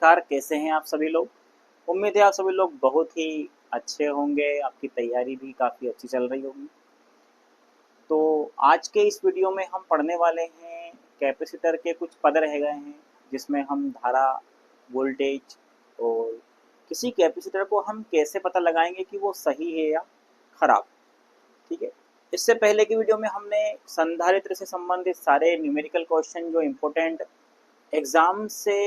नमस्कार, कैसे हैं आप सभी लोग। उम्मीद है आप सभी लोग बहुत ही अच्छे होंगे, आपकी तैयारी भी काफ़ी अच्छी चल रही होगी। तो आज के इस वीडियो में हम पढ़ने वाले हैं कैपेसिटर के कुछ पद रह गए हैं, जिसमें हम धारा, वोल्टेज और किसी कैपेसिटर को हम कैसे पता लगाएंगे कि वो सही है या खराब। ठीक है, इससे पहले की वीडियो में हमने संधारित्र से संबंधित सारे न्यूमेरिकल क्वेश्चन जो इम्पोर्टेंट एग्ज़ाम से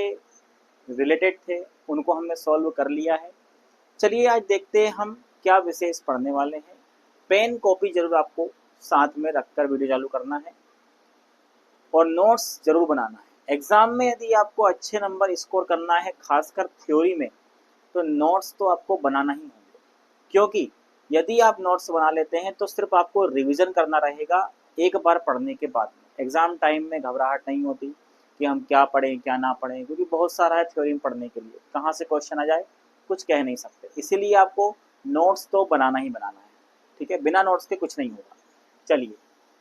रिलेटेड थे उनको हमने सॉल्व कर लिया है। चलिए आज देखते हैं हम क्या विशेष पढ़ने वाले हैं। पेन कॉपी जरूर आपको साथ में रखकर वीडियो चालू करना है और नोट्स जरूर बनाना है। एग्जाम में यदि आपको अच्छे नंबर स्कोर करना है, खासकर थ्योरी में, तो नोट्स तो आपको बनाना ही होंगे, क्योंकि यदि आप नोट्स बना लेते हैं तो सिर्फ आपको रिवीजन करना रहेगा एक बार पढ़ने के बाद में। एग्जाम टाइम में घबराहट नहीं होती कि हम क्या पढ़ें क्या ना पढ़ें, क्योंकि बहुत सारा है थ्योरी में पढ़ने के लिए, कहाँ से क्वेश्चन आ जाए कुछ कह नहीं सकते। इसीलिए आपको नोट्स तो बनाना ही बनाना है। ठीक है, बिना नोट्स के कुछ नहीं होगा। चलिए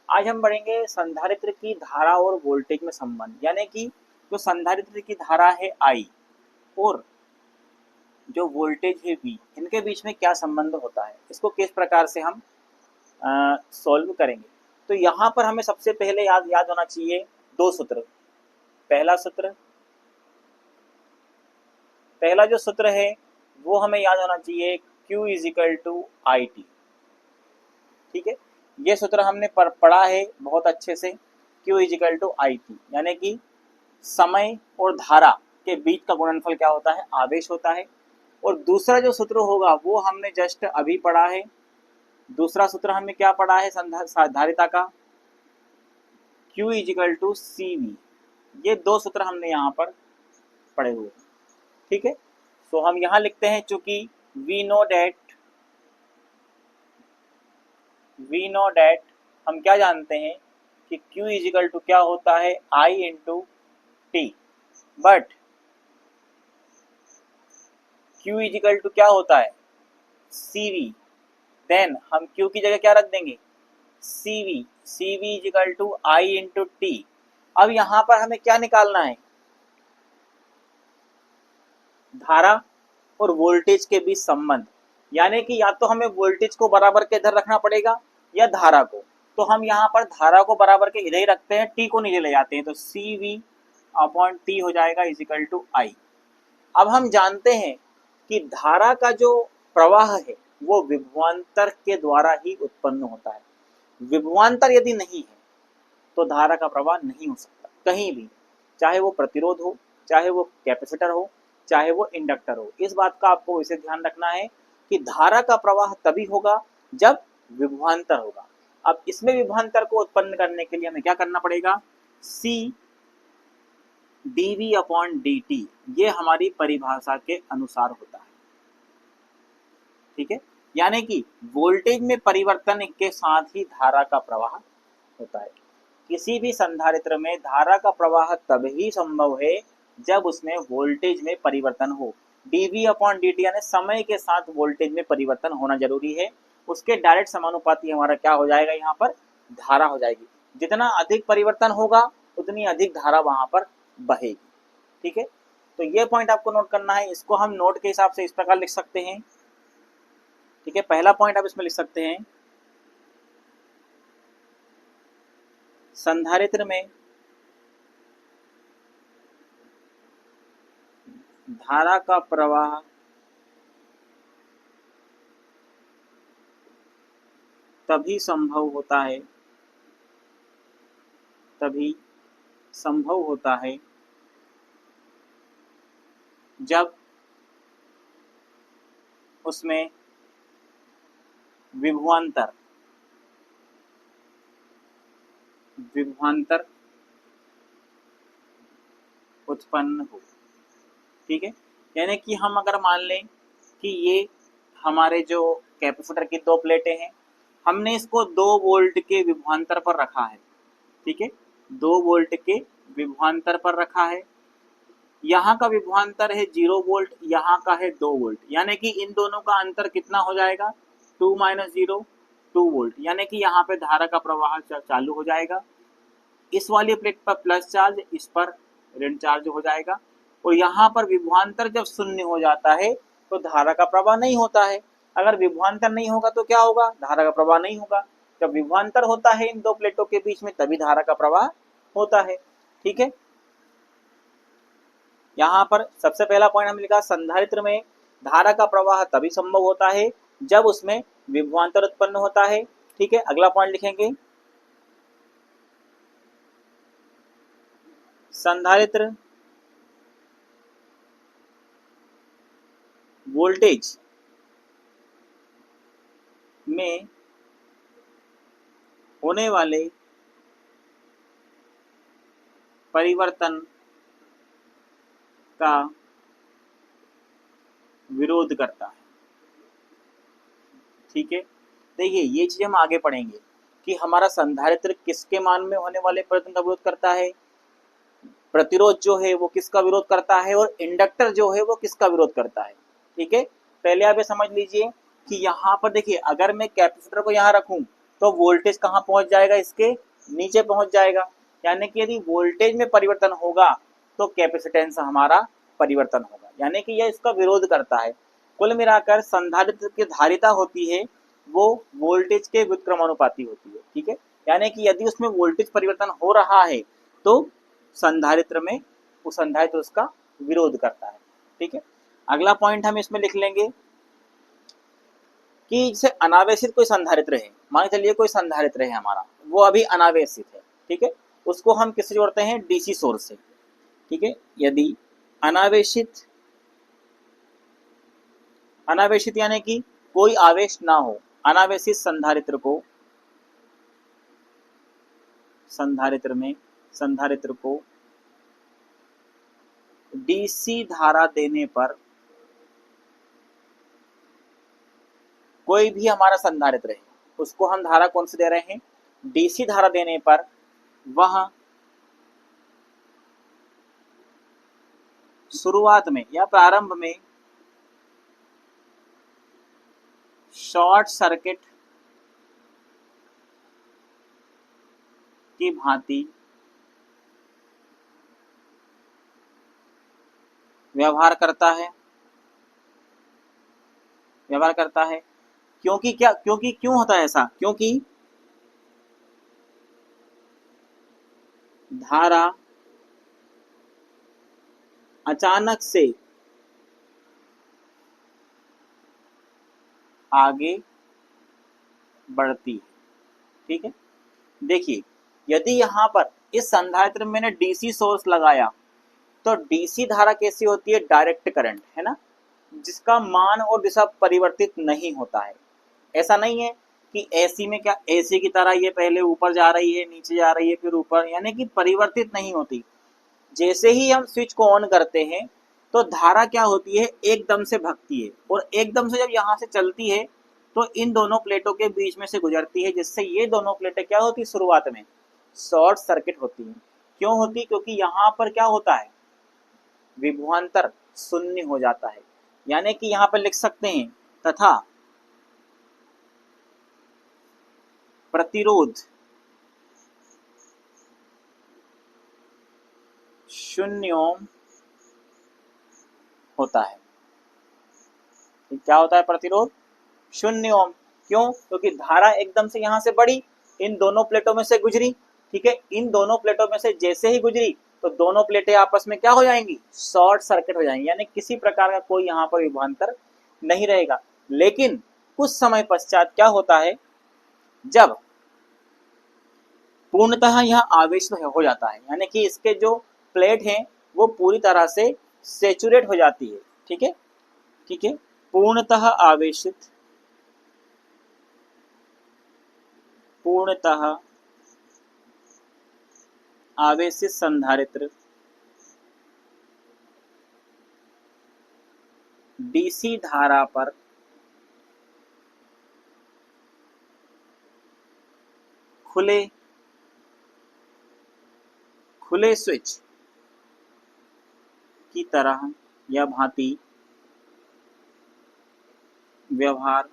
आज हम पढ़ेंगे संधारित्र की धारा और वोल्टेज में संबंध, यानी कि जो संधारित्र की धारा है I और जो वोल्टेज है V, इनके बीच में क्या संबंध होता है, इसको किस प्रकार से हम सॉल्व करेंगे। तो यहाँ पर हमें सबसे पहले याद होना चाहिए दो सूत्र। पहला जो सूत्र है वो हमें याद होना चाहिए Q equal to I T. ठीक है, ये सूत्र हमने पढ़ा है बहुत अच्छे से। Q equal to I T यानी कि समय और धारा के बीच का गुणनफल क्या होता है, आवेश होता है। और दूसरा जो सूत्र होगा वो हमने जस्ट अभी पढ़ा है। दूसरा सूत्र हमने क्या पढ़ा है धारिता का, Q equal to C V. ये दो सूत्र हमने यहाँ पर पढ़े हुए हैं। ठीक है, तो हम यहाँ लिखते हैं, चूंकि वी नो डेट हम क्या जानते हैं कि Q इजिकल टू क्या होता है, I into T. But Q equal to क्या होता है, CV। देन हम Q की जगह क्या रख देंगे, CV equal to I into T. अब यहाँ पर हमें क्या निकालना है, धारा और वोल्टेज के बीच संबंध। यानी कि या तो हमें वोल्टेज को बराबर के इधर रखना पड़ेगा या धारा को। तो हम यहाँ पर धारा को बराबर के इधर ही रखते हैं, टी को नीचे ले जाते हैं, तो CV अपॉन टी हो जाएगा इजिकल टू I। अब हम जानते हैं कि धारा का जो प्रवाह है वो विभवांतर के द्वारा ही उत्पन्न होता है। विभवांतर यदि नहीं है तो धारा का प्रवाह नहीं हो सकता कहीं भी, चाहे वो प्रतिरोध हो, चाहे वो कैपेसिटर हो, चाहे वो इंडक्टर हो। इस बात का आपको इसे ध्यान रखना है कि धारा का प्रवाह तभी होगा जब विभवांतर होगा। अब इसमें विभवांतर को उत्पन्न करने के लिए हमें क्या करना पड़ेगा, C dV अपॉन dt, ये हमारी परिभाषा के अनुसार होता है। ठीक है, यानी कि वोल्टेज में परिवर्तन के साथ ही धारा का प्रवाह होता है। किसी भी संधारित्र में धारा का प्रवाह तभी संभव है जब उसमें वोल्टेज में परिवर्तन हो। dV अपॉन dt यानी समय के साथ वोल्टेज में परिवर्तन होना जरूरी है। उसके डायरेक्ट समानुपाती हमारा क्या हो जाएगा, यहाँ पर धारा हो जाएगी। जितना अधिक परिवर्तन होगा उतनी अधिक धारा वहां पर बहेगी। ठीक है, तो ये पॉइंट आपको नोट करना है। इसको हम नोट के हिसाब से इस प्रकार लिख सकते हैं। ठीक है, पहला पॉइंट आप इसमें लिख सकते हैं, संधारित्र में धारा का प्रवाह तभी संभव होता है जब उसमें विभवांतर उत्पन्न हो। ठीक है, यानी कि हम अगर मान लें कि ये हमारे जो कैपेसिटर की दो प्लेटें हैं, हमने इसको 2 वोल्ट के विभवांतर पर रखा है। ठीक है, 2 वोल्ट के विभवांतर पर रखा है। यहाँ का विभवांतर है 0 वोल्ट, यहाँ का है 2 वोल्ट, यानी कि इन दोनों का अंतर कितना हो जाएगा, 2 माइनस 0 2 वोल्ट। यानी कि यहाँ पे धारा का प्रवाह चालू हो जाएगा। इस वाली प्लेट पर प्लस चार्ज, इस पर ऋण चार्ज हो जाएगा। और यहाँ पर विभवांतर जब शून्य हो जाता है तो धारा का प्रवाह नहीं होता है। अगर विभवांतर नहीं होगा तो क्या होगा, धारा का प्रवाह नहीं होगा। जब विभवांतर होता है इन दो प्लेटों के बीच में तभी धारा का प्रवाह होता है। ठीक है, यहाँ पर सबसे पहला पॉइंट हमने लिखा, संधारित्र में धारा का प्रवाह तभी संभव होता है जब उसमें विभवांतर उत्पन्न होता है। ठीक है, अगला पॉइंट लिखेंगे, संधारित्र वोल्टेज में होने वाले परिवर्तन का विरोध करता है। ठीक है, देखिए ये चीज हम आगे पढ़ेंगे कि हमारा संधारित्र किसके मान में होने वाले परिवर्तन का विरोध करता है, प्रतिरोध जो है वो किसका विरोध करता है, और इंडक्टर जो है वो किसका विरोध करता है। ठीक है, पहले आप ये समझ लीजिए कि यहाँ पर देखिए अगर मैं कैपेसिटर को यहाँ रखूं तो वोल्टेज कहाँ पहुंच जाएगा, इसके नीचे पहुंच जाएगा। यानी कि यदि वोल्टेज में परिवर्तन होगा तो कैपेसिटेंस हमारा परिवर्तन होगा, यानी कि यह इसका विरोध करता है। कुल मिलाकर संधारित्र की धारिता होती है वो वोल्टेज के व्युत्क्रमानुपाती होती है। ठीक है, यानी कि यदि उसमें वोल्टेज परिवर्तन हो रहा है तो संधारित्र में उस संधारित्र उसका विरोध करता है। ठीक है, अगला पॉइंट हम इसमें लिख लेंगे कि जैसे अनावेशित कोई संधारित्र है, मान चलिए कोई संधारित्र है हमारा, वो अभी अनावेशित है। ठीक है, उसको हम किससे जोड़ते हैं, डीसी सोर्स से। ठीक है, यदि अनावेशित अनावेशित यानी कि कोई आवेश ना हो, अनावेशित संधारित्र को डीसी धारा देने पर, कोई भी हमारा संधारित्र है उसको हम धारा कौन सी दे रहे हैं, डीसी धारा देने पर वह शुरुआत में या प्रारंभ में शॉर्ट सर्किट की भांति व्यवहार करता है। क्यों होता है ऐसा, क्योंकि धारा अचानक से आगे बढ़ती है। ठीक है, देखिए यदि यहाँ पर इस संधारित्र में मैंने डीसी सोर्स लगाया तो डीसी धारा कैसी होती है, डायरेक्ट करंट है ना, जिसका मान और दिशा परिवर्तित नहीं होता है। ऐसा नहीं है कि एसी में क्या एसी की तरह ये पहले ऊपर जा रही है, नीचे जा रही है, फिर ऊपर, यानी कि परिवर्तित नहीं होती। जैसे ही हम स्विच को ऑन करते हैं तो धारा क्या होती है, एकदम से भगती है, और एकदम से जब यहाँ से चलती है तो इन दोनों प्लेटों के बीच में से गुजरती है, जिससे ये दोनों प्लेटें क्या होती है, शुरुआत में शॉर्ट सर्किट होती है। क्यों होती, क्योंकि यहाँ पर क्या होता है, विभवांतर शून्य हो जाता है। यानी कि यहाँ पर लिख सकते हैं, तथा प्रतिरोध 0 ओम होता है। क्या होता है, प्रतिरोध 0 ओम। क्यों, क्योंकि धारा एकदम से यहां से बढ़ी, इन दोनों प्लेटों में से गुजरी। ठीक है, इन दोनों प्लेटों में से जैसे ही गुजरी तो दोनों प्लेटें आपस में क्या हो जाएंगी, शॉर्ट सर्किट हो जाएंगी, यानी किसी प्रकार का कोई यहाँ पर विभवांतर नहीं रहेगा। लेकिन कुछ समय पश्चात क्या होता है, जब पूर्णतः यह आवेश हो जाता है, यानी कि इसके जो प्लेट हैं वो पूरी तरह से सेचुरेट हो जाती है। ठीक है, ठीक है, पूर्णतः आवेशित संधारित्र डीसी धारा पर खुले स्विच की तरह या भांति व्यवहार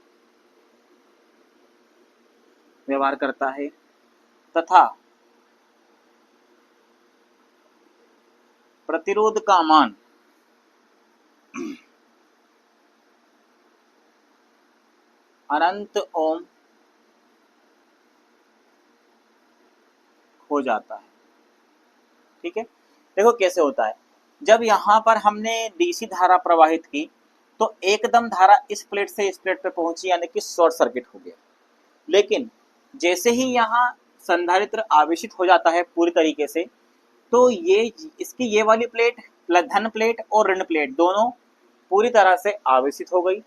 करता है, तथा प्रतिरोध का मान अनंत ओम हो जाता है। ठीक है, देखो कैसे होता है। जब यहाँ पर हमने डीसी धारा प्रवाहित की तो एकदम धारा इस प्लेट से इस प्लेट पे पहुंची, यानी कि शॉर्ट सर्किट हो गया। लेकिन जैसे ही यहाँ संधारित्र आवेशित हो जाता है पूरी तरीके से, तो ये इसकी ये वाली प्लेट, धन प्लेट और ऋण प्लेट दोनों पूरी तरह से आवेशित हो गई।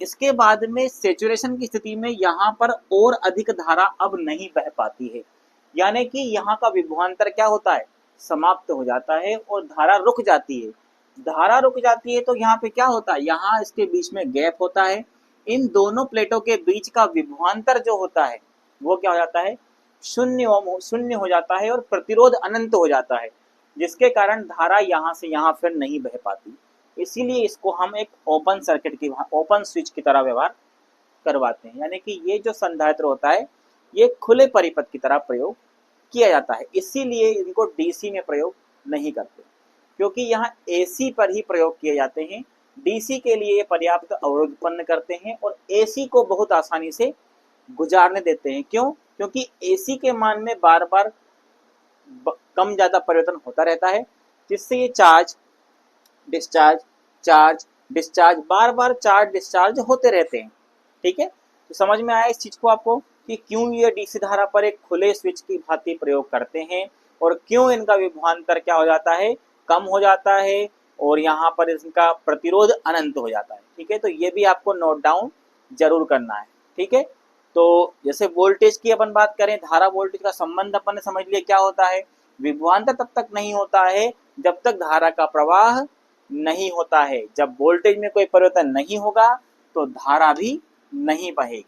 इसके बाद में सेचुरेशन की स्थिति में यहाँ पर और अधिक धारा अब नहीं बह पाती है, यानी कि यहाँ का विभवांतर क्या होता है, समाप्त हो जाता है और धारा रुक जाती है। धारा रुक जाती है तो यहाँ पे क्या होता है, यहाँ इसके बीच में गैप होता है। इन दोनों प्लेटों के बीच का विभवांतर जो होता है वो क्या हो जाता है, शून्य हो जाता है और प्रतिरोध अनंत हो जाता है, जिसके कारण धारा यहाँ से यहाँ फिर नहीं बह पाती। इसीलिए इसको हम एक ओपन सर्किट की, ओपन स्विच की तरह व्यवहार करवाते हैं, यानी कि ये जो संधारित्र होता है ये खुले परिपथ की तरह प्रयोग किया जाता है। इसीलिए इनको डीसी में प्रयोग नहीं करते, क्योंकि यहाँ एसी पर ही प्रयोग किए जाते हैं। डीसी के लिए ये पर्याप्त अवरोध उत्पन्न करते हैं और एसी को बहुत आसानी से गुजारने देते हैं। क्यों? क्योंकि एसी के मान में बार बार कम ज्यादा परिवर्तन होता रहता है, जिससे ये चार्ज डिस्चार्ज चार्ज डिस्चार्ज बार बार चार्ज डिस्चार्ज होते रहते हैं। ठीक है, तो समझ में आया इस चीज को आपको कि क्यों ये डीसी धारा पर एक खुले स्विच की भांति प्रयोग करते हैं और क्यों इनका विभवांतर क्या हो जाता है, कम हो जाता है और यहाँ पर इनका प्रतिरोध अनंत हो जाता है। ठीक है, तो ये भी आपको नोट डाउन जरूर करना है। ठीक है, तो जैसे वोल्टेज की अपन बात करें, धारा वोल्टेज का संबंध अपन ने समझ लिया क्या होता है। विभवांतर तब तक नहीं होता है जब तक धारा का प्रवाह नहीं होता है। जब वोल्टेज में कोई परिवर्तन नहीं होगा तो धारा भी नहीं बहेगी।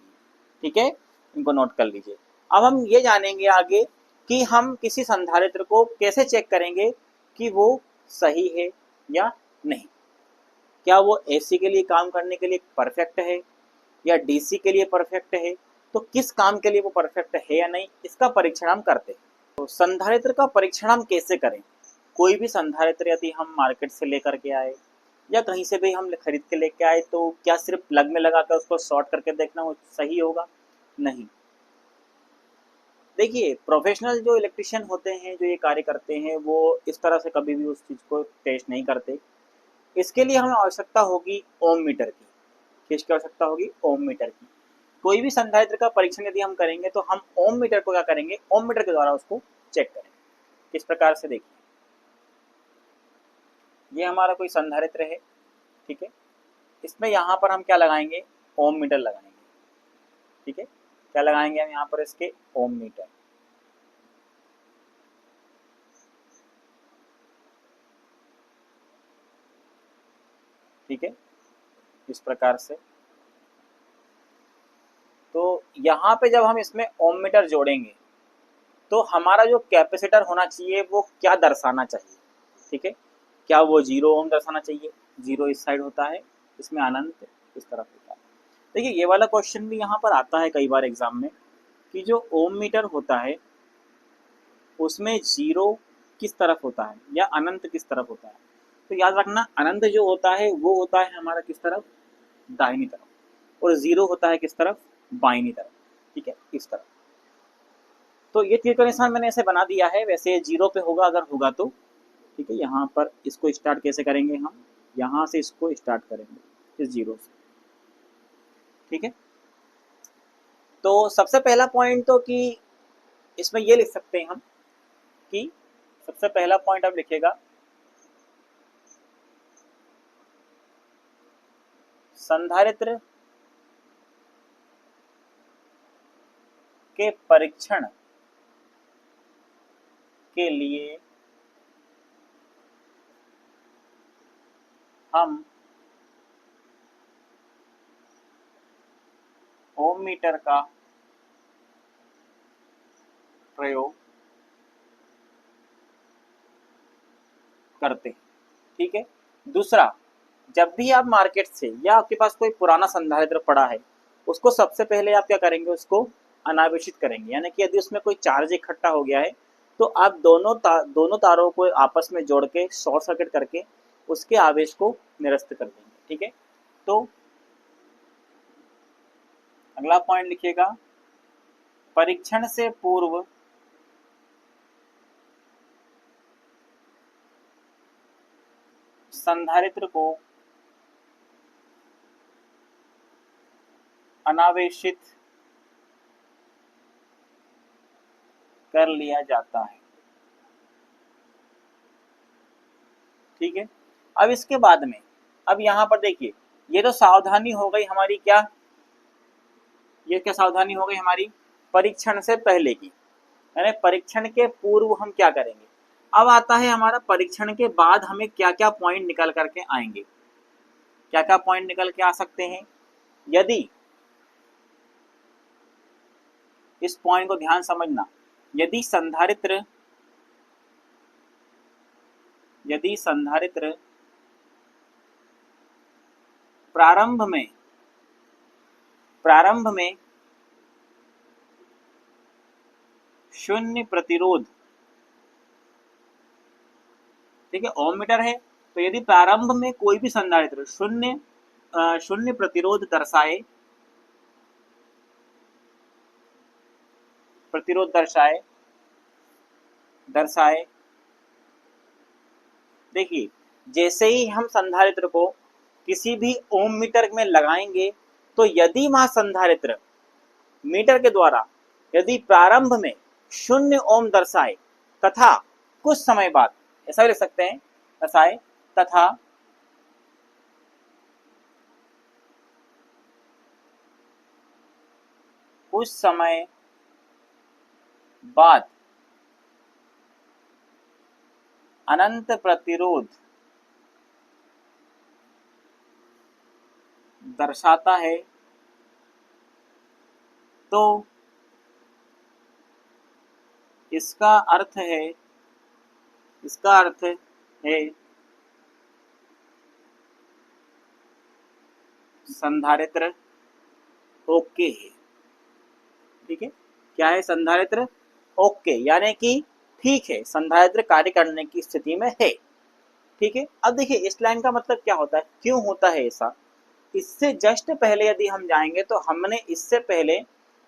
ठीक है, इनको नोट कर लीजिए। अब हम ये जानेंगे आगे कि हम किसी संधारित्र को कैसे चेक करेंगे कि वो सही है या नहीं। क्या वो एसी के लिए काम करने के लिए परफेक्ट है या डीसी के लिए परफेक्ट है, तो किस काम के लिए वो परफेक्ट है या नहीं, इसका परीक्षण हम करते हैं। तो संधारित्र का परीक्षण हम कैसे करें। कोई भी संधारित्र यदि हम मार्केट से लेकर के आए या कहीं से भी हम खरीद के लेके आए, तो क्या सिर्फ प्लग में लगाकर उसको शॉर्ट करके देखना वो सही होगा? नहीं। देखिए, प्रोफेशनल जो इलेक्ट्रिशियन होते हैं, जो ये कार्य करते हैं, वो इस तरह से कभी भी उस चीज़ को टेस्ट नहीं करते। इसके लिए हमें आवश्यकता होगी ओम मीटर की। किसकी आवश्यकता होगी? ओम मीटर की। कोई भी संधारित्र का परीक्षण यदि हम करेंगे तो हम ओम मीटर को क्या करेंगे, ओम मीटर के द्वारा उसको चेक करेंगे। किस प्रकार से, देखिए ये हमारा कोई संधारित्र है। ठीक है, इसमें यहाँ पर हम क्या लगाएंगे, ओम मीटर लगाएंगे। ठीक है, क्या लगाएंगे हम यहाँ पर, इसके ओम मीटर। ठीक है, इस प्रकार से। तो यहाँ पे जब हम इसमें ओम मीटर जोड़ेंगे तो हमारा जो कैपेसिटर होना चाहिए वो क्या दर्शाना चाहिए। ठीक है, क्या वो 0 ओम दर्शाना चाहिए? 0 इस साइड होता है, इसमें अनंत इस तरफ होता है। देखिए, ये वाला क्वेश्चन भी यहाँ पर आता है कई बार एग्जाम में कि जो ओम मीटर होता है उसमें 0 किस तरफ होता है या अनंत किस तरफ होता है। तो याद रखना, अनंत जो होता है वो होता है हमारा किस तरफ, दाहिनी तरफ, और 0 होता है किस तरफ, बाईनी तरफ। ठीक है, इस तरफ। तो ये तीर का निशान मैंने ऐसे बना दिया है, वैसे 0 पे होगा अगर होगा तो। ठीक है, यहाँ पर इसको स्टार्ट कैसे करेंगे हम, यहाँ से इसको स्टार्ट करेंगे इस 0 से। ठीक है, तो सबसे पहला पॉइंट तो कि इसमें ये लिख सकते हैं हम कि सबसे पहला पॉइंट अब लिखेगा, संधारित्र के परीक्षण के लिए हम ओम मीटर का प्रयोग करते हैं। ठीक है, दूसरा, जब भी आप मार्केट से या आपके पास कोई पुराना संधारित्र पड़ा है, उसको सबसे पहले आप क्या करेंगे, उसको अनावेशित करेंगे। यानी कि यदि उसमें कोई चार्ज इकट्ठा हो गया है तो आप दोनों तारों को आपस में जोड़ के शॉर्ट सर्किट करके उसके आवेश को निरस्त कर देंगे। ठीक है, तो अगला पॉइंट लिखिएगा, परीक्षण से पूर्व संधारित्र को अनावेशित कर लिया जाता है। ठीक है, अब इसके बाद में, अब यहां पर देखिए, ये तो सावधानी हो गई हमारी, क्या ये क्या सावधानी हो गई हमारी, परीक्षण से पहले की, यानी परीक्षण के पूर्व हम क्या करेंगे। अब आता है हमारा परीक्षण के बाद हमें क्या क्या पॉइंट निकल करके आएंगे, क्या क्या पॉइंट निकल के आ सकते हैं। यदि, इस पॉइंट को ध्यान समझना, यदि संधारित्र प्रारंभ में शून्य प्रतिरोध, ठीक है, ओम मीटर है, तो यदि प्रारंभ में कोई भी संधारित्र शून्य प्रतिरोध दर्शाए, देखिए, जैसे ही हम संधारित्र को किसी भी ओम मीटर में लगाएंगे, तो यदि वहां संधारित्र मीटर के द्वारा यदि प्रारंभ में 0 ओम दर्शाए तथा कुछ समय बाद, ऐसा भी लिख सकते हैं, दर्शाए तथा कुछ समय बाद अनंत प्रतिरोध दर्शाता है, तो इसका अर्थ है संधारित्र ओके है। ठीक है, क्या है, संधारित्र ओके, यानी कि ठीक है, संधारित्र कार्य करने की स्थिति में है। ठीक है, अब देखिए इस लाइन का मतलब क्या होता है, क्यों होता है ऐसा। इससे जस्ट पहले यदि हम जाएंगे तो हमने इससे पहले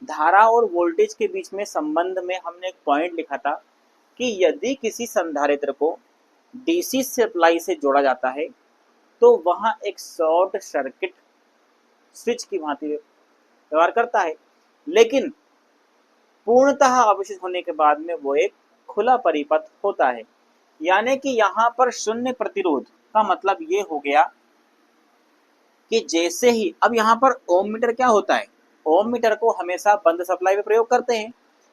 धारा और वोल्टेज के बीच में संबंध में हमने एक पॉइंट लिखा था कि यदि किसी संधारित्र को डीसी सप्लाई से जोड़ा जाता है तो वहां एक शॉर्ट सर्किट स्विच की भांति व्यवहार करता है, लेकिन पूर्णतः अवशोषित होने के बाद में वो एक खुला परिपथ होता है। यानी कि यहाँ पर शून्य प्रतिरोध का मतलब ये हो गया कि जैसे ही, अब यहाँ पर ओम मीटर क्या होता है, ओम मीटर को हमेशा बंद सप्लाई में प्रयोग करते हैं।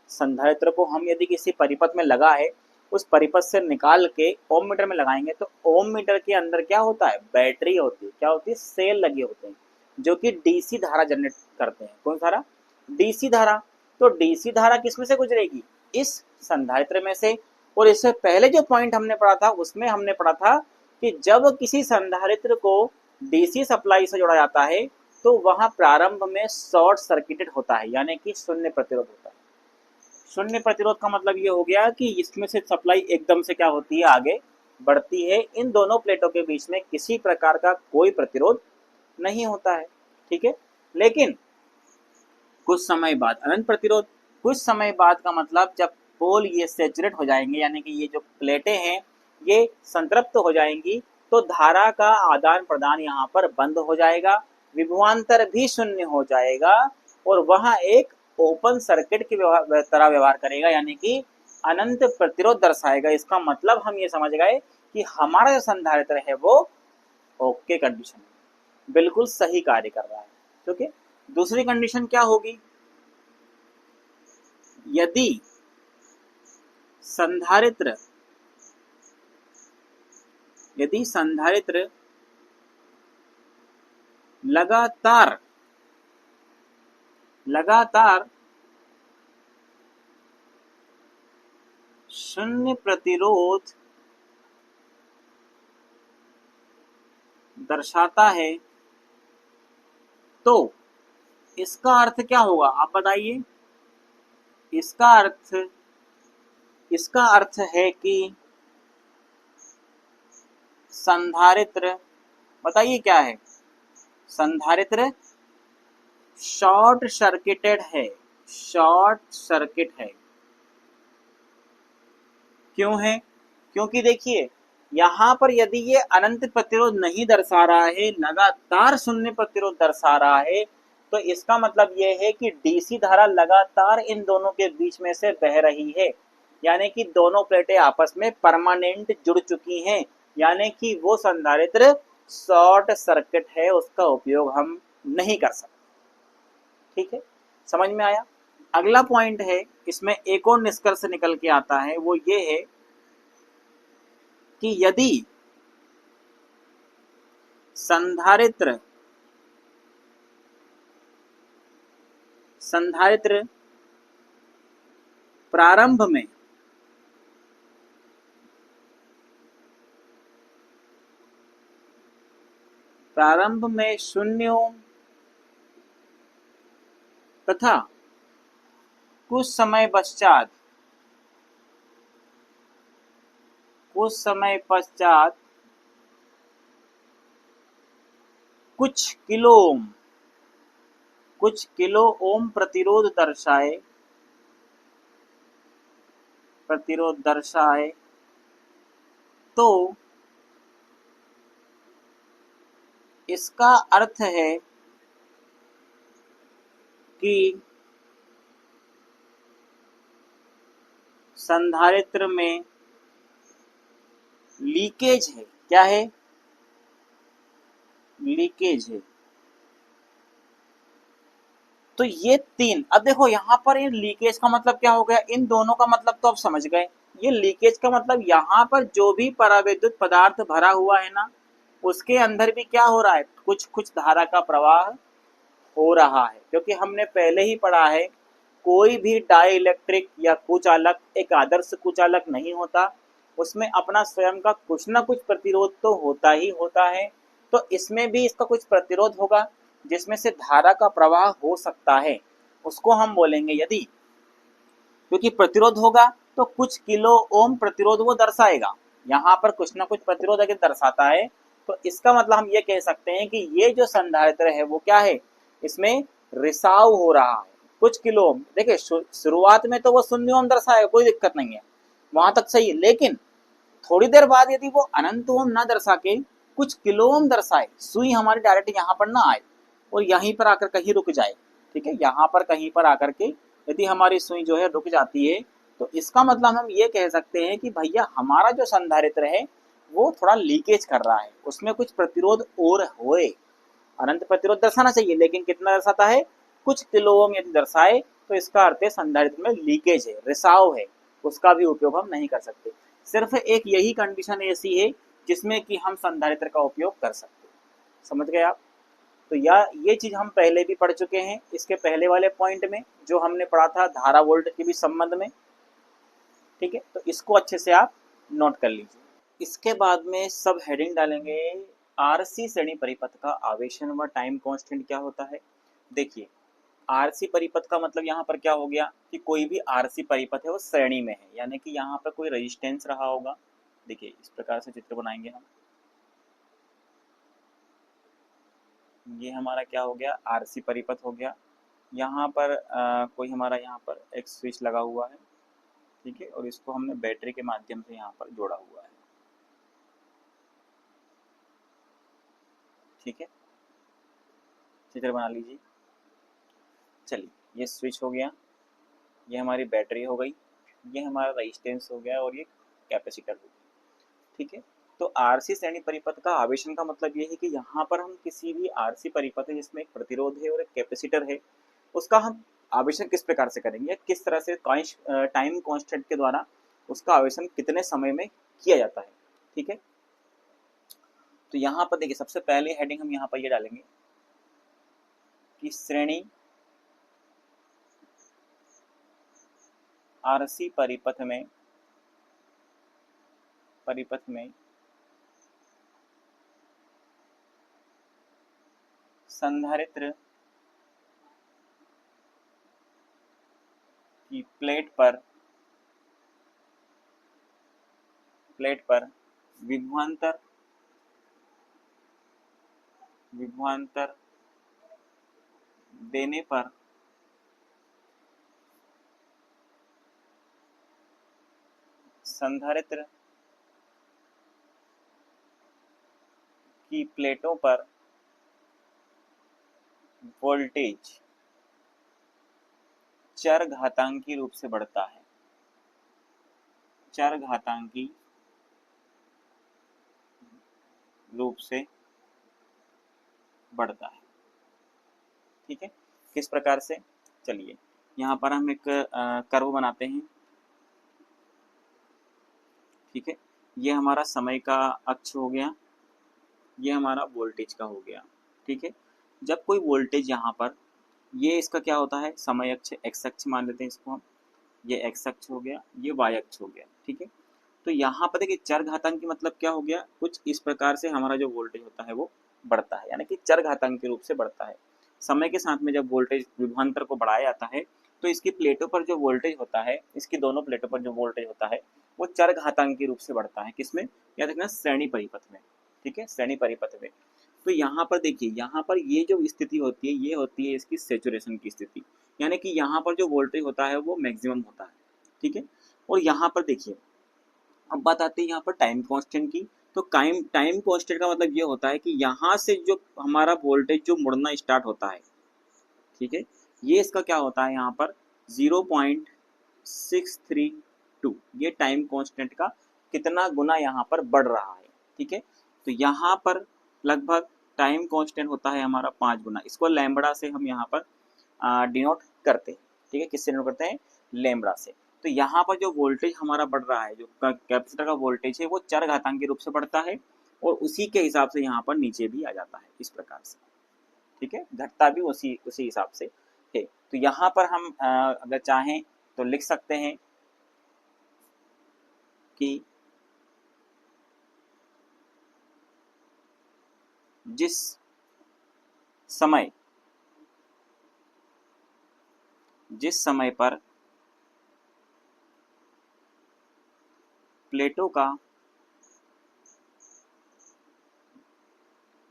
संधारित्र को हम यदि किसी परिपथ में लगा है, उस परिपथ से निकाल के ओम मीटर में लगाएंगे तो ओम मीटर के अंदर क्या होता है, बैटरी होती है, क्या होती है, सेल लगे होते हैं जो कि डीसी धारा जनरेट करते हैं। कौन धारा, डीसी धारा। तो डीसी धारा किसमें से गुजरेगी, इस संधारित्र में से। और इससे पहले जो पॉइंट हमने पढ़ा था उसमें हमने पढ़ा था कि जब किसी संधारित्र को डीसी सप्लाई से जोड़ा जाता है तो वहां प्रारंभ में शॉर्ट सर्किटेड होता है, यानी कि शून्य प्रतिरोध होता है। शून्य प्रतिरोध का मतलब ये हो गया कि इसमें से सप्लाई एकदम से क्या होती है, आगे बढ़ती है। इन दोनों प्लेटों के बीच में किसी प्रकार का कोई प्रतिरोध नहीं होता है। ठीक है, लेकिन कुछ समय बाद अनंत प्रतिरोध, कुछ समय बाद का मतलब जब पोल ये सैचुरेट हो जाएंगे, यानी कि ये जो प्लेटें हैं ये संतृप्त हो जाएंगी, तो धारा का आदान प्रदान यहाँ पर बंद हो जाएगा, विभवांतर भी शून्य हो जाएगा और वहां एक ओपन सर्किट की तरह व्यवहार करेगा, यानी कि अनंत प्रतिरोध दर्शाएगा। इसका मतलब हम ये समझ गए कि हमारा जो संधारित्र है वो ओके कंडीशन में बिल्कुल सही कार्य कर रहा है। ठीक है, दूसरी कंडीशन क्या होगी, यदि संधारित्र लगातार शून्य प्रतिरोध दर्शाता है, तो इसका अर्थ क्या होगा, आप बताइए। इसका अर्थ है कि संधारित्र, बताइए क्या है, संधारित्र शॉर्ट सर्किटेड है, शॉर्ट सर्किट है। क्यों है? क्योंकि देखिए यहाँ पर यदि ये अनंत प्रतिरोध नहीं दर्शा रहा है, लगातार शून्य प्रतिरोध दर्शा रहा है, तो इसका मतलब ये है कि डीसी धारा लगातार इन दोनों के बीच में से बह रही है, यानी कि दोनों प्लेटें आपस में परमानेंट जुड़ चुकी हैं, यानी कि वो संधारित्र शॉर्ट सर्किट है, उसका उपयोग हम नहीं कर सकते। ठीक है, समझ में आया? अगला पॉइंट है, इसमें एक और निष्कर्ष निकल के आता है, वो ये है कि यदि संधारित्र प्रारंभ में शून्य ओम तथा कुछ समय पश्चात कुछ किलो ओम प्रतिरोध दर्शाए तो इसका अर्थ है कि संधारित्र में लीकेज है। क्या है? लीकेज है। तो ये तीन, अब देखो यहाँ पर ये लीकेज का मतलब क्या हो गया, इन दोनों का मतलब तो आप समझ गए। ये लीकेज का मतलब यहाँ पर जो भी परावैद्युत पदार्थ भरा हुआ है ना, उसके अंदर भी क्या हो रहा है, कुछ कुछ धारा का प्रवाह हो रहा है। क्योंकि हमने पहले ही पढ़ा है, कोई भी डाई इलेक्ट्रिक या कुचालक एक आदर्श कुचालक नहीं होता, उसमें अपना स्वयं का कुछ ना कुछ प्रतिरोध तो होता ही होता है। तो इसमें भी इसका कुछ प्रतिरोध होगा जिसमें से धारा का प्रवाह हो सकता है, उसको हम बोलेंगे यदि, क्योंकि प्रतिरोध होगा तो कुछ किलो ओम प्रतिरोध वो दर्शाएगा। यहाँ पर कुछ ना कुछ प्रतिरोध अगर दर्शाता है तो इसका मतलब हम ये कह सकते हैं कि ये जो संधारित्र है वो क्या है, इसमें रिसाव हो रहा है कुछ किलो ओम। देखिए शुरुआत में तो वो शून्य ओम दर्शाएगा, कोई दिक्कत नहीं है, वहां तक सही है। लेकिन थोड़ी देर बाद यदि वो अनंत ओम ना दर्शा के कुछ किलो ओम दर्शाए, सुई हमारी डायरेक्ट यहाँ पर ना आए और यहीं पर आकर कहीं रुक जाए, ठीक है, यहाँ पर कहीं पर आकर के यदि हमारी सुई जो है रुक जाती है, तो इसका मतलब हम ये कह सकते हैं कि भैया हमारा जो संधारित्र है वो थोड़ा लीकेज कर रहा है, उसमें कुछ प्रतिरोध और होए। अनंत प्रतिरोध दर्शाना चाहिए लेकिन कितना दर्शाता है, कुछ किलो ओम यदि दर्शाए तो इसका अर्थ है संधारित्र में लीकेज है, रिसाव है, उसका भी उपयोग हम नहीं कर सकते। सिर्फ एक यही कंडीशन ऐसी है जिसमें कि हम संधारित्र का उपयोग कर सकते हैं। समझ गए आप? तो ये चीज हम पहले भी पढ़ चुके हैं इसके पहले वाले पॉइंट में, जो हमने पढ़ा था धारा वोल्ट के भी संबंध में। ठीक है, तो इसको अच्छे से आप नोट कर लीजिए। इसके बाद में सब हेडिंग डालेंगे, आरसी श्रेणी परिपथ का आवेशन व टाइम कांस्टेंट क्या होता है। देखिए आरसी परिपथ का मतलब यहाँ पर क्या हो गया कि कोई भी आरसी परिपथ है वो श्रेणी में है, यानी कि यहाँ पर कोई रेजिस्टेंस रहा होगा। देखिए इस प्रकार से चित्र बनाएंगे हम, ये हमारा क्या हो गया, आरसी परिपथ हो गया। यहाँ पर कोई हमारा यहाँ पर एक स्विच लगा हुआ है, ठीक है, और इसको हमने बैटरी के माध्यम से यहाँ पर जोड़ा हुआ है। ठीक है, चित्र बना लीजिए। चलिए ये स्विच हो गया, ये हमारी बैटरी हो गई, ये हमारा रेजिस्टेंस हो गया और ये कैपेसिटर हो गया। ठीक है, तो आरसी श्रेणी परिपथ का आवेशन का मतलब ये है कि यहाँ पर हम किसी भी आरसी परिपथ है जिसमें एक प्रतिरोध है और एक कैपेसिटर है, उसका हम आवेशन किस प्रकार से करेंगे, किस तरह से टाइम कांस्टेंट के द्वारा उसका आवेशन कितने समय में किया जाता है। ठीक है, तो यहाँ पर देखिए सबसे पहले हेडिंग हम यहाँ पर ये डालेंगे कि श्रेणी आरसी परिपथ में संधारित्र की प्लेट पर विभवांतर देने पर संधारित्र की प्लेटों पर वोल्टेज चरघातांकी रूप से बढ़ता है। चरघातांकी रूप से बढ़ता है। ठीक है, किस प्रकार से? चलिए यहाँ पर हम एक कर्व बनाते हैं। ठीक है, ये हमारा समय का अक्ष हो गया, ये हमारा वोल्टेज का हो गया। ठीक है, जब कोई वोल्टेज यहाँ पर, ये इसका क्या होता है, समय अक्ष, एक्स अक्ष मान लेते हैं इसको हम, ये एक्स अक्ष हो गया, ये वाई अक्ष हो गया। ठीक है, तो यहाँ पर देखिए चरघातांकी मतलब क्या हो गया, कुछ इस प्रकार से हमारा जो वोल्टेज होता है वो बढ़ता है, यानी कि चरघातांकी रूप से बढ़ता है। समय के साथ में जब वोल्टेज विभवांतर को बढ़ाया जाता है तो इसकी प्लेटों पर जो वोल्टेज होता है, इसकी दोनों प्लेटों पर जो वोल्टेज होता है वो चरघातांकी रूप से बढ़ता है। किसमें? याद रखना, श्रेणी परिपथ में। ठीक है, श्रेणी परिपथ में। तो यहाँ पर देखिए, यहाँ पर ये जो स्थिति होती है, ये होती है इसकी सैचुरेशन की स्थिति, यानी कि यहाँ पर जो वोल्टेज होता है वो मैक्सिमम होता है। ठीक है, और यहाँ पर देखिए, अब बात आती है यहाँ पर टाइम कांस्टेंट की। तो टाइम कांस्टेंट का मतलब ये होता है कि यहाँ से जो हमारा वोल्टेज जो मुड़ना स्टार्ट होता है, ठीक है, ये इसका क्या होता है यहाँ पर 0.632, ये टाइम कांस्टेंट का कितना गुना यहाँ पर बढ़ रहा है। ठीक है, तो यहाँ पर लगभग टाइम कांस्टेंट होता है हमारा 5 गुना। इसको लैम्बडा से हम यहाँ पर डिनोट करते हैं। ठीक है, किससे डिनोट करते हैं? लैम्बडा से। तो यहाँ पर जो वोल्टेज हमारा बढ़ रहा है, जो कैपेसिटर का वोल्टेज है, वो चरघातांकी रूप से बढ़ता है और उसी के हिसाब से यहाँ पर नीचे भी आ जाता है इस प्रकार से। ठीक है, घटता भी उसी उसी हिसाब से है। तो यहाँ पर हम अगर चाहें तो लिख सकते हैं कि जिस समय पर प्लेटों का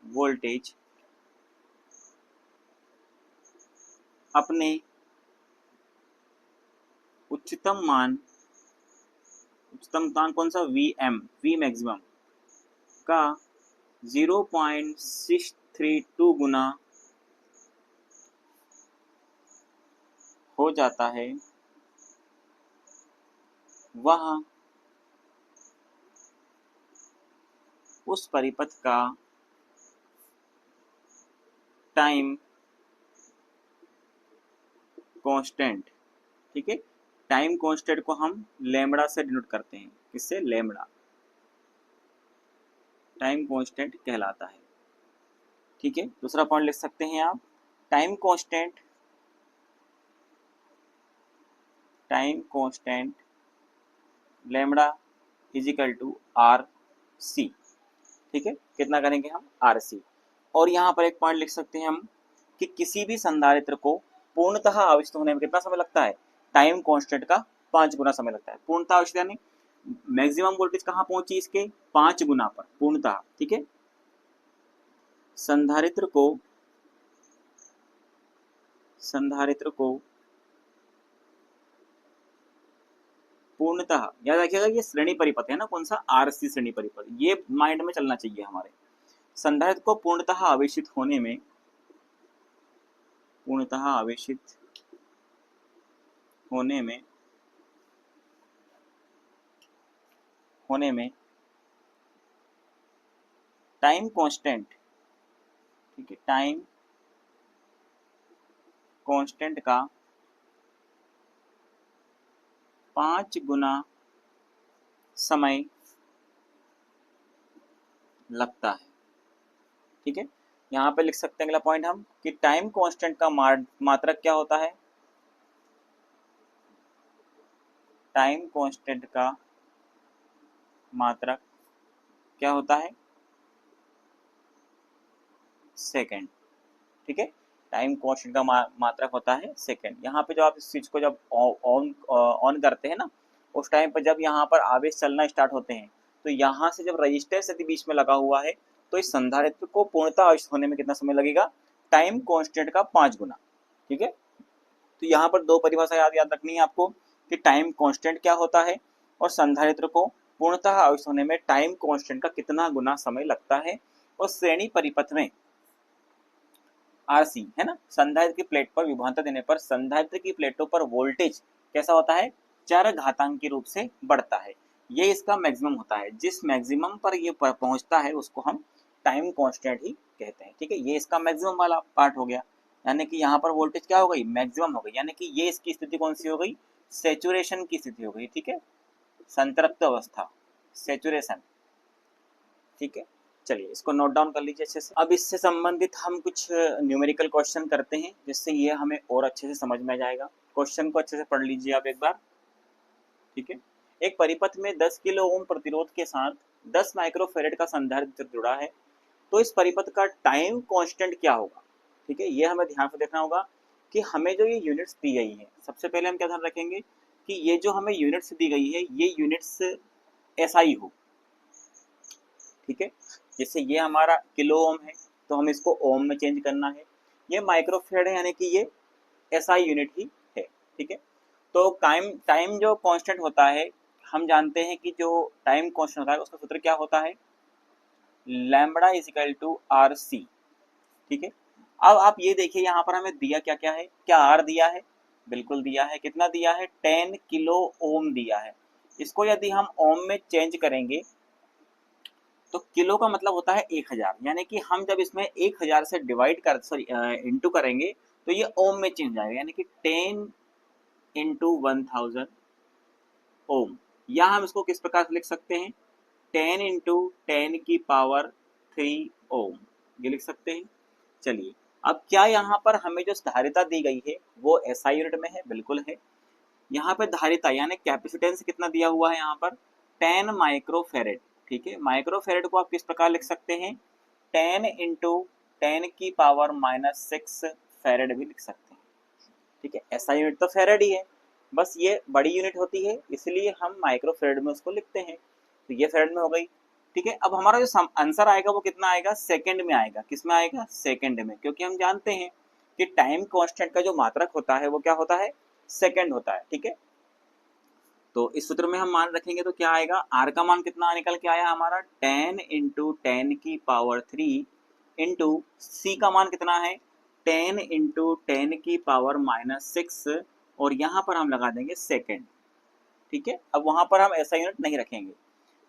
वोल्टेज अपने उच्चतम मान कौन सा? वी मैक्सिमम का 0.632 गुना हो जाता है, वह उस परिपथ का टाइम कांस्टेंट। ठीक है, टाइम कांस्टेंट को हम लैम्बडा से डिनोट करते हैं। किससे? लैम्बडा टाइम कांस्टेंट कहलाता है। ठीक है, दूसरा पॉइंट लिख सकते हैं आप, time constant lambda is equal to R C. ठीक है, कितना करेंगे हम? R C. और यहाँ पर एक पॉइंट लिख सकते हैं हम कि किसी भी संधारित्र को पूर्णतः आविष्ट होने में कितना समय लगता है? टाइम कांस्टेंट का 5 गुना समय लगता है। पूर्णतः आविष्ट यानी मैक्सिमम वोल्टेज कहाँ पहुंची? इसके 5 गुना पर पूर्णतः। ठीक है, संधारित्र को पूर्णतः, याद रखिएगा ये श्रेणी परिपथ है ना, कौन सा? आरसी श्रेणी परिपथ, ये माइंड में चलना चाहिए हमारे। संधारित्र को पूर्णतः आवेशित होने में टाइम कांस्टेंट, ठीक है, टाइम कांस्टेंट का 5 गुना समय लगता है। ठीक है, यहाँ पे लिख सकते हैं अगला पॉइंट हम कि टाइम कांस्टेंट का मात्रक क्या होता है? टाइम कांस्टेंट का मात्रक क्या होता है? सेकंड। ठीक है, टाइम कांस्टेंट का मात्रक होता है सेकंड। यहाँ पे जो आप इस स्विच को जब ऑन करते हैं ना, उस टाइम पर जब यहाँ पर आवेश चलना स्टार्ट होते हैं, तो यहाँ से जब रजिस्टेंस यदि बीच में लगा हुआ है तो इस संधारित्र को पूर्णतः आवेश होने में कितना समय लगेगा? टाइम कांस्टेंट का 5 गुना। ठीक है। तो यहाँ पर दो परिभाषा याद याद रखनी है आपको कि टाइम कांस्टेंट क्या होता है और संधारित्र को पूर्णतः आयुष होने में टाइम कांस्टेंट का कितना गुना समय लगता है। और श्रेणी परिपथ में आरसी है ना, संधारित्र की प्लेट पर विभवांतर देने पर संधारित्र की प्लेटों पर वोल्टेज कैसा होता है, चरघातांकी रूप से बढ़ता है। ये इसका मैक्सिमम होता है, जिस मैक्सिमम पर ये पहुंचता है उसको हम टाइम कांस्टेंट ही कहते हैं। ठीक है, ये इसका मैक्सिमम वाला पार्ट हो गया, यानी कि यहाँ पर वोल्टेज क्या हो गई, मैक्सिमम हो गई, यानी कि ये इसकी स्थिति कौन सी हो गई, सेचुरेशन की स्थिति हो गई। ठीक है, संतृप्त अवस्था, सेचुरेशन। ठीक है, चलिए इसको नोट डाउन कर लीजिए अच्छे से। अब इससे संबंधित हम कुछ न्यूमेरिकल क्वेश्चन करते हैं, जिससे ये हमें और अच्छे से समझ में आ जाएगा। क्वेश्चन को अच्छे से पढ़ लीजिए आप एक बार। ठीक है, एक परिपथ में 10 किलो ओम प्रतिरोध के साथ 10 माइक्रोफेरेड का संधारित्र जुड़ा है, तो इस परिपथ का टाइम कांस्टेंट क्या होगा। ठीक है, ये हमें ध्यान से देखना होगा कि हमें जो ये यूनिट्स दी गई है, सबसे पहले हम क्या ध्यान रखेंगे कि ये जो हमें यूनिट्स दी गई है ये यूनिट्स एसआई हो। ठीक है, जैसे ये हमारा किलो ओम है तो हम इसको ओम में चेंज करना है, ये माइक्रोफेरेड है यानी कि ये एसआई यूनिट ही है। ठीक है, तो टाइम जो कांस्टेंट होता है, हम जानते हैं कि जो टाइम कांस्टेंट होता है उसका सूत्र क्या होता है, lambda is equal to R C. ठीक है, अब आप ये देखिए यहाँ पर हमें दिया क्या क्या है, क्या आर दिया है, बिल्कुल दिया है, कितना दिया है, 10 किलो ओम दिया है। इसको यदि हम ओम में चेंज करेंगे तो किलो का मतलब होता है 1000, यानी कि हम जब इसमें 1000 से डिवाइड कर सॉरी इंटू करेंगे तो ये ओम में चेंज आएगा, यानी कि 10 इंटू 1000 ओम। या हम इसको किस प्रकार से लिख सकते हैं, 10 इंटू 10 की पावर 3 ओम, ये लिख सकते हैं। चलिए, अब क्या यहाँ पर हमें जो धारिता दी गई है वो एसआई यूनिट में है, बिल्कुल है। यहाँ पे धारिता यानी कैपेसिटेंस कितना दिया हुआ है यहाँ पर, 10 माइक्रोफेरेड। ठीक है, माइक्रोफेरेड को आप किस प्रकार लिख सकते हैं, 10 इंटू 10 की पावर -6 फेरेड भी लिख सकते हैं। ठीक है, ऐसा यूनिट तो फेरेड ही है, बस ये बड़ी यूनिट होती है इसलिए हम माइक्रोफेरेड में उसको लिखते हैं। तो ये फेरेड में हो गई। ठीक है, अब हमारा जो आंसर आएगा वो कितना आएगा, सेकंड में आएगा। किस में आएगा, सेकंड में, क्योंकि हम जानते हैं कि टाइम कांस्टेंट का जो मात्रक होता है वो क्या होता है, सेकंड होता है। ठीक है, तो इस सूत्र में हम मान रखेंगे तो क्या आएगा, आर का मान कितना निकल के आया हमारा, 10 इंटू 10 की पावर 3 इंटू सी का मान कितना है, 10 इंटू 10 की पावर -6, और यहाँ पर हम लगा देंगे सेकेंड। ठीक है, अब वहाँ पर हम ऐसा यूनिट नहीं रखेंगे।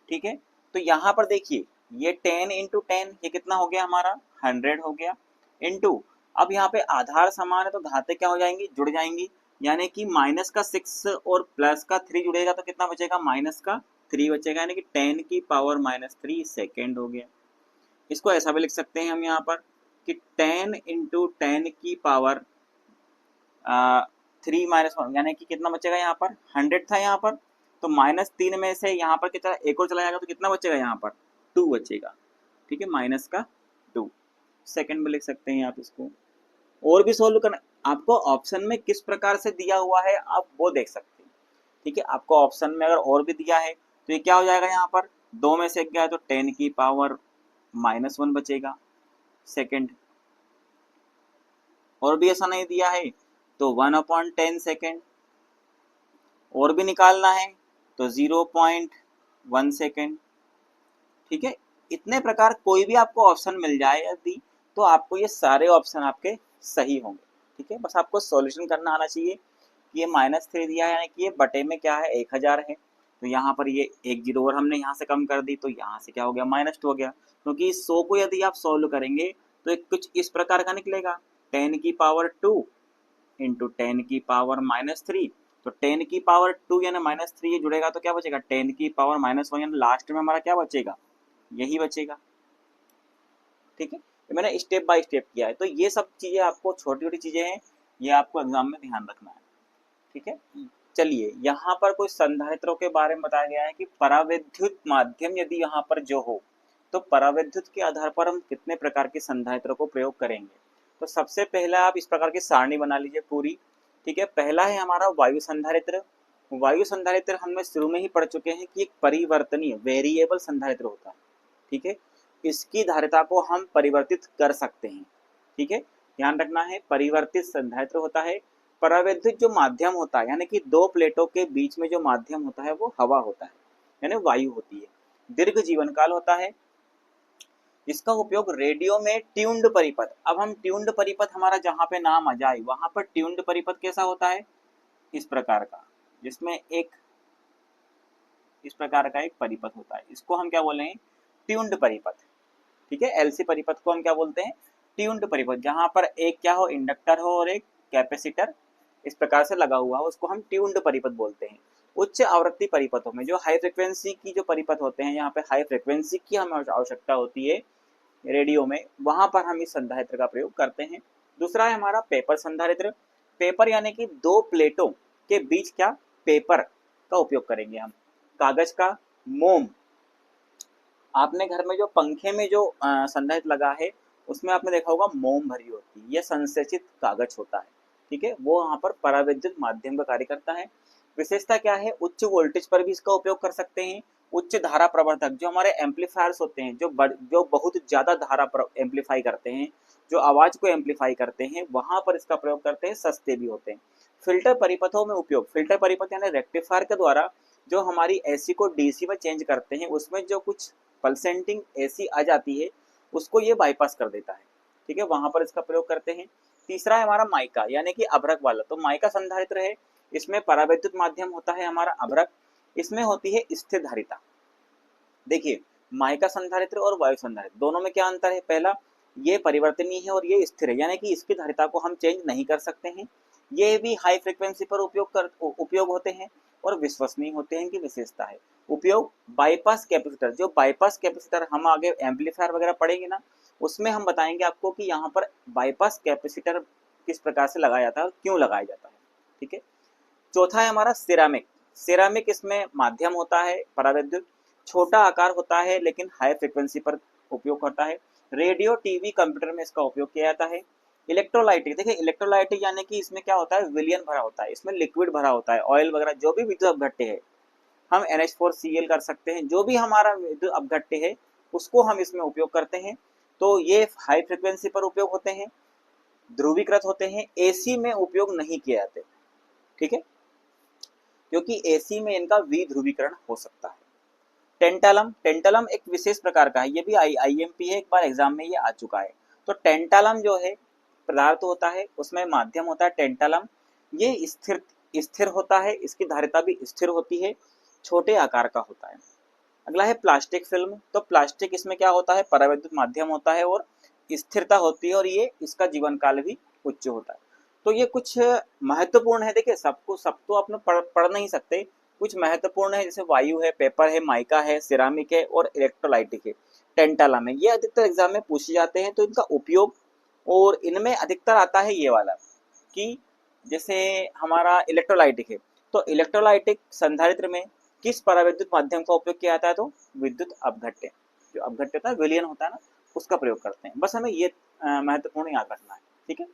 ठीक है, तो यहाँ पर देखिए ये 10 इंटू 10 ये कितना हो गया हमारा, 100 हो गया, इंटू अब यहाँ पे आधार समान है तो घातें क्या हो जाएंगी, जुड़ जाएंगी, यानी कि माइनस का 6 और प्लस का 3 जुड़ेगा तो कितना बचेगा, माइनस का 3 बचेगा, यानी कि 10 की पावर -3 सेकेंड हो गया। इसको ऐसा भी लिख सकते हैं हम यहाँ पर कि 10 इंटू 10 की पावर 3 -1, यानी कि कितना बचेगा यहाँ पर, 100 था यहाँ पर, तो -3 में से यहाँ पर कितना एक और चला जाएगा तो कितना बचेगा यहाँ पर, 2 बचेगा। ठीक है, माइनस का 2 सेकेंड में लिख सकते हैं आप इसको। और भी सोल्व करना, आपको ऑप्शन में किस प्रकार से दिया हुआ है आप वो देख सकते हैं। ठीक है, आपको ऑप्शन में अगर और भी दिया है तो ये क्या हो जाएगा, यहाँ पर 2 में से गया तो 10 की पावर -1 बचेगा सेकेंड, और भी ऐसा नहीं दिया है तो 1/10 सेकेंड, और भी निकालना है तो 0.1 सेकेंड। ठीक है, इतने प्रकार कोई भी आपको ऑप्शन मिल जाए यदि तो आपको ये सारे ऑप्शन आपके सही होंगे। ठीक है, बस आपको सॉल्यूशन करना आना चाहिए कि ये -3 दिया है, यानी कि ये बटे में क्या है, 1000 है, तो यहाँ पर ये एक जीरो और हमने यहाँ से कम कर दी तो यहाँ से क्या हो गया, -2 हो गया, क्योंकि 100 को यदि आप सॉल्व करेंगे तो एक कुछ इस प्रकार का निकलेगा, 10 की पावर 2 इंटू 10 की पावर -3, तो 10 की पावर 2 यानी -3 ये जुड़ेगा तो क्या बचेगा, 10 की पावर -1, यानी लास्ट में हमारा क्या बचेगा, यही बचेगा। ठीक है, तो मैंने स्टेप बाय स्टेप किया है, तो ये सब चीजें आपको छोटी छोटी चीजें हैं, ये आपको एग्जाम में ध्यान रखना है। ठीक है, चलिए यहाँ पर कुछ संधारित्रों के बारे में बताया गया है कि परावैद्युत माध्यम यदि यहाँ पर जो हो तो परावैद्युत के आधार पर हम कितने प्रकार के संधारित्रों को प्रयोग करेंगे। तो सबसे पहला आप इस प्रकार की सारणी बना लीजिए पूरी। ठीक है, पहला है हमारा वायु संधारित्र। वायु संधारित्र हमने शुरू में ही पढ़ चुके हैं कि एक परिवर्तनीय वेरिएबल संधारित्र होता है। ठीक है, इसकी धारिता को हम परिवर्तित कर सकते हैं। ठीक है, ध्यान रखना है, परिवर्तित संधारित्र होता है। परावैद्युत जो माध्यम होता है यानी कि दो प्लेटों के बीच में जो माध्यम होता है वो हवा होता है यानी वायु होती है। दीर्घ जीवन काल होता है। इसका उपयोग रेडियो में ट्यून्ड परिपथ, अब हम ट्यून्ड परिपथ हमारा जहाँ पे नाम आ जाए वहां पर ट्यून्ड परिपथ कैसा होता है, इस प्रकार का, जिसमें इस प्रकार का एक परिपथ होता है, इसको हम क्या बोलेंगे, ट्यून्ड परिपथ। ठीक है, एलसी परिपथ को हम क्या बोलते हैं, ट्यून्ड परिपथ। जहां पर एक क्या हो, इंडक्टर हो और एक कैपेसिटर इस प्रकार से लगा हुआ हो, उसको हम ट्यून्ड परिपथ बोलते हैं। उच्च आवृत्ति परिपथों में जो हाई फ्रिक्वेंसी की जो परिपथ होते हैं, यहाँ पे हाई फ्रिक्वेंसी की हमें आवश्यकता होती है रेडियो में, वहां पर हम इस संधारित्र का प्रयोग करते हैं। दूसरा है हमारा पेपर संधारित्र। पेपर यानी कि दो प्लेटों के बीच क्या, पेपर का उपयोग करेंगे हम, कागज का, मोम। आपने घर में जो पंखे में जो संधारित्र लगा है उसमें आपने देखा होगा मोम भरी होती है, यह संसेचित कागज होता है। ठीक है, वो वहां पर परावैद्युत माध्यम का कार्य करता है। विशेषता क्या है, उच्च वोल्टेज पर भी इसका उपयोग कर सकते हैं। उच्च धारा प्रवर्धक, जो हमारे एम्पलीफायर्स होते हैं, जो बहुत ज्यादा धारा एम्पलीफाई करते हैं, जो आवाज को एम्पलीफाई करते हैं, वहां पर इसका प्रयोग करते हैं। सस्ते भी होते हैं। फिल्टर परिपथों में उपयोग, फिल्टर परिपथ यानी रेक्टिफायर के द्वारा जो हमारी एसी को डीसी में चेंज करते हैं, उसमें जो कुछ पल्सेंटिंग एसी आ जाती है उसको ये बाईपास कर देता है। ठीक है, वहां पर इसका प्रयोग करते हैं। तीसरा है हमारा माइका यानी कि अभ्रक वाला, तो माइका संधारित्र है, इसमें परावैद्युत माध्यम होता है हमारा अभ्रक, इसमें होती है स्थिर धारिता। देखिए, माइका संधारित्र और वायु संधारित्र दोनों में क्या अंतर है, पहला ये परिवर्तनीय है और ये स्थिर है, यानी कि इसकी धारिता को हम चेंज नहीं कर सकते हैं। ये भी हाई फ्रिक्वेंसी पर उपयोग होते हैं और विश्वसनीय होते हैं, की विशेषता है। उपयोग, बाईपास कैपेसिटर, जो बाईपास कैपेसिटर हम आगे एम्पलीफायर वगैरह पढ़ेंगे ना, उसमें हम बताएंगे आपको कि यहाँ पर बाईपास कैपेसिटर किस प्रकार से लगाया जाता है और क्यों लगाया जाता है। ठीक है, चौथा है हमारा सिरामिक। सिरामिक इसमें माध्यम होता है परावैद्युत, छोटा आकार होता है लेकिन हाई फ्रिक्वेंसी पर उपयोग होता है। रेडियो, टीवी, कंप्यूटर में इसका उपयोग किया जाता है। इलेक्ट्रोलाइटिक, देखिए इलेक्ट्रोलाइटिक यानी कि इसमें क्या होता है, विलयन भरा होता है, इसमें लिक्विड भरा होता है, ऑयल वगैरह जो भी विद्युत अपघट्य है, हम NH4Cl कर सकते हैं, जो भी हमारा विद्युत अपघट्य है उसको हम इसमें उपयोग करते हैं। तो ये हाई फ्रिक्वेंसी पर उपयोग होते हैं, ध्रुवीकृत होते हैं, एसी में उपयोग नहीं किए जाते। ठीक है, क्योंकि एसी में इनका विध्रुवीकरण हो सकता है। टेंटालम, टेंटालम एक विशेष प्रकार का है, ये भी IMP है, एक बार एग्जाम में ये आ चुका है। तो टेंटालम जो है पदार्थ होता है, उसमें माध्यम होता है टेंटालम, ये स्थिर होता है, इसकी धारिता भी स्थिर होती है, छोटे आकार का होता है। अगला है प्लास्टिक फिल्म। तो प्लास्टिक, इसमें क्या होता है, परावैद्युत माध्यम होता है और स्थिरता होती है और ये इसका जीवन काल भी उच्च होता है। तो ये कुछ महत्वपूर्ण है, देखिए सब तो आपने पढ़ नहीं सकते, कुछ महत्वपूर्ण है, जैसे वायु है, पेपर है, माइका है, सिरामिक है और इलेक्ट्रोलाइटिक है, टेंटालम है, ये अधिकतर एग्जाम में पूछे जाते हैं। तो इनका उपयोग, और इनमें अधिकतर आता है ये वाला कि जैसे हमारा इलेक्ट्रोलाइटिक है, तो इलेक्ट्रोलाइटिक संधारित्र में किस परावैद्युत माध्यम का उपयोग किया जाता है, तो विद्युत अपघट्य, जो अपघट्य होता है, विलयन होता है ना, उसका प्रयोग करते हैं। बस हमें ये महत्वपूर्ण याद रखना है। ठीक है।